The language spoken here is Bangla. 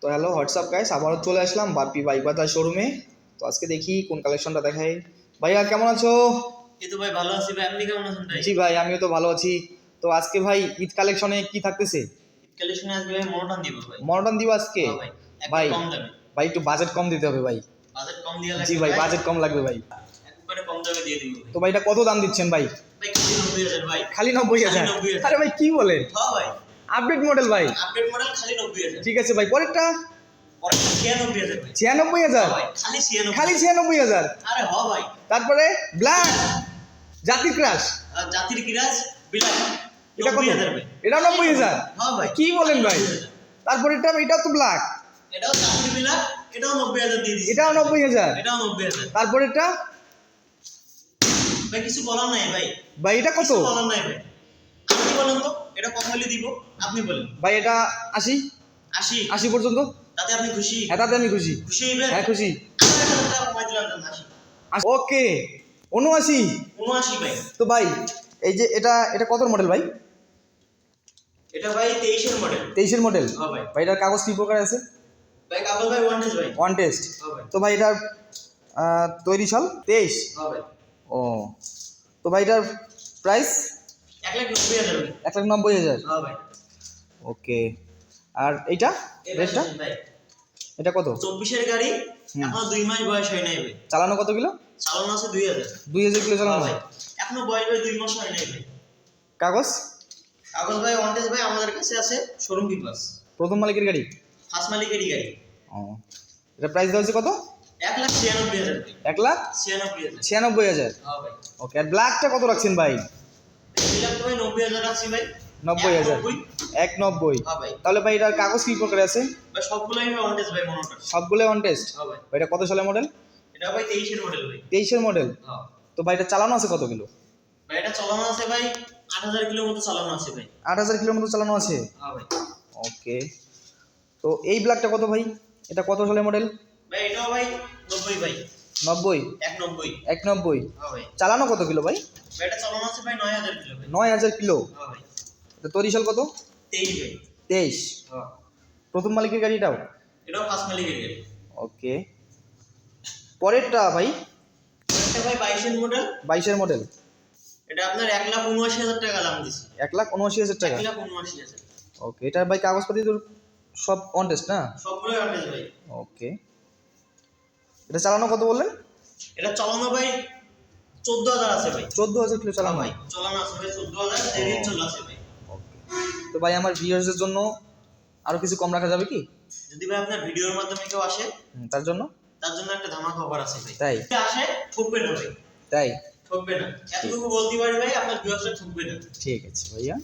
তো হ্যালো হোয়াটসঅ্যাপ গাইস, আবারও চলে আসলাম বাপি বাইক বাজার শোরুমে। তো আজকে দেখি কোন কালেকশনটা দেখাই। ভাইয়া কেমন আছো? এই তো ভাই ভালো আছি ভাই, আপনি কেমন আছেন ভাই? জি ভাই, আমিও তো ভালো আছি। তো আজকে ভাই ঈদ কালেকশনে কি থাকতেছে? ঈদ কালেকশনে আজকে ভাই মডার্ন দিব ভাই। মডার্ন দিব আজকে? হ্যাঁ ভাই, ভাই একদম কম দামে। ভাই একটু বাজেট কম দিতে হবে ভাই। বাজেট কম দিয়ে লাগবে জি ভাই, বাজেট কম লাগবে ভাই। একবারে কম দামে দিয়ে দিব ভাই। তো ভাই এটা কত দাম দিচ্ছেন ভাই? ভাই খালি 90,000 ভাই। খালি 90,000? 90,000 আরে ভাই কি বলেন, হ্যাঁ ভাই, আপডেট মডেল ভাই? আপডেট মডেল খালি 90,000। ঠিক আছে ভাই, পরেরটা? পরে 96,000 ভাই। 96,000? হ্যাঁ ভাই, খালি 96। খালি 96,000? আরে হ্যাঁ ভাই, তারপরে ব্ল্যাক জাতির ক্রাশ, আর জাতির কিরাজ বিলাক এটা কত? 90,000 ভাই। এটা 90,000? হ্যাঁ ভাই, কি বলেন ভাই? 90,000 তারপরে এটাও তো ব্ল্যাক, এটাও জাতির বিলাক, এটাও 90,000 দিয়ে দিছি। এটাও 90,000? এটাও 90,000। তারপরে এটা ভাই কিছু বলার নাই ভাই। ভাই এটা কত? কিছু বলার নাই ভাই। আপনি বলেন তো এটা কত হলে দিব? আপনি বলেন। ভাই এটা 80? 80? 80 পর্যন্ত? তাতে আপনি খুশি? হ্যাঁ, তাতে আমি খুশি। খুশি হইবেন? হ্যাঁ খুশি। 1,000 টাকা কমাই দিলাম না, 80। ওকে, 79? 79 ভাই। তো ভাই এই যে এটা কত মডেল ভাই? এটা ভাই 23 এর মডেল। 23-এর মডেল? হ্যাঁ ভাই। ভাই এটার কাগজ কি প্রকার আছে? ভাই কাগজ ভাই ওয়ান টেস্ট ভাই। One test? হ্যাঁ ভাই। তো ভাই এটার তৈরি সাল 23? হ্যাঁ ভাই। ও, তো ভাই এটার প্রাইস? 1,90,000 ভাই। 1,90,000? হ্যাঁ ভাই। ওকে, আর এইটা রেটটা? ভাই এটা কত? 24 এর গাড়ি, এখনো 2 মাস বয়স হয় নাই ভাই। চালানো কত কিলো? চালানো আছে 2,000। 2,000 কিলো হ্যাঁ চালানো? ভাই, এখনো বয়স ভাই 2 মাস হয় নাই ভাই। কাগজ? কাগজ ভাই ওয়ান টেস্ট ভাই আমাদের কাছে আছে শোরুম পেপারস। প্রথম মালিকের গাড়ি? ফার্স্ট মালিকেরই গাড়ি। ও, এটা প্রাইস দেওয়া হচ্ছে কত? 1,96,000 ভাই। 1,96,000? 96,000। হ্যাঁ ভাই। ওকে, আর ব্ল্যাকটা কত রাখছেন ভাই? এগুলা তো ভাই 90,000 রাখছি ভাই। 90,000? 190? হ্যাঁ ভাই। তাহলে ভাই এটার কাগজ কি প্রকার আছে? ভাই সবগুলাই ভাই ওয়ান টেস্ট ভাই মনোটন। সবগুলো অন টেস্ট? হ্যাঁ ভাই। এটা কত সালের মডেল? এটা ভাই 23 এর মডেল ভাই। 23-এর মডেল? হ্যাঁ তো ভাই এটা চালানো আছে কত কিলো? ভাই, এটা চালানো আছে ভাই 8,000 কিলোর মতো চালানো আছে ভাই। 8,000 কিলোর মতো চালানো আছে? হ্যাঁ ভাই। ওকে, তো এই ব্ল্যাকটা কত ভাই? এটা কত সালের মডেল? ভাই এটাও ভাই 90 ভাই। 90? 190। 190? হ্যাঁ ভাই। চালানো কত কিলো ভাই? ভাই এটা চালানো আছে ভাই 9,000 কিলো ভাই। 9,000 কিলো? হ্যাঁ ভাই। তো তৈরি সাল কত? 23 ভাই। 23? হ্যাঁ, প্রথম মালিকের গাড়ি এটাও? এটাও ফার্স্ট মালিকের গাড়ি। ওকে, পরেরটা ভাই? এটা ভাই 22 এর মডেল। 22-এর মডেল? এটা আপনার 1,79,000 টাকা দাম দিছি। 1,79,000 টাকা? 1,79,000। ওকে, এটার ভাই কাগজপাতি তো সব অন টেস্ট না? সবগুলোই ওয়ান টেস্ট ভাই। ওকে, এটা চালানো কত বললেন? এটা চালানো ভাই 14,000 আছে ভাই। 14,000 কিলো চালানো? ভাই চালানো আছে ভাই 14,000, রেডি চলে আছে ভাই। ওকে, তো ভাই আমার ভিউয়ার্সদের জন্য আরো কিছু কম রাখা যাবে কি? যদি ভাই আপনার ভিডিওর মাধ্যমে কেউ আসে, তার জন্য? তার জন্য একটা ধামাকা অফার আছে ভাই। তাই? যদি আসে ঠকবে না ভাই। তাই? ঠকবে না, এতটুকু বলতে পারি ভাই, আপনার ভিউয়ার্সরা ঠকবে না। ঠিক আছে ভাইয়া।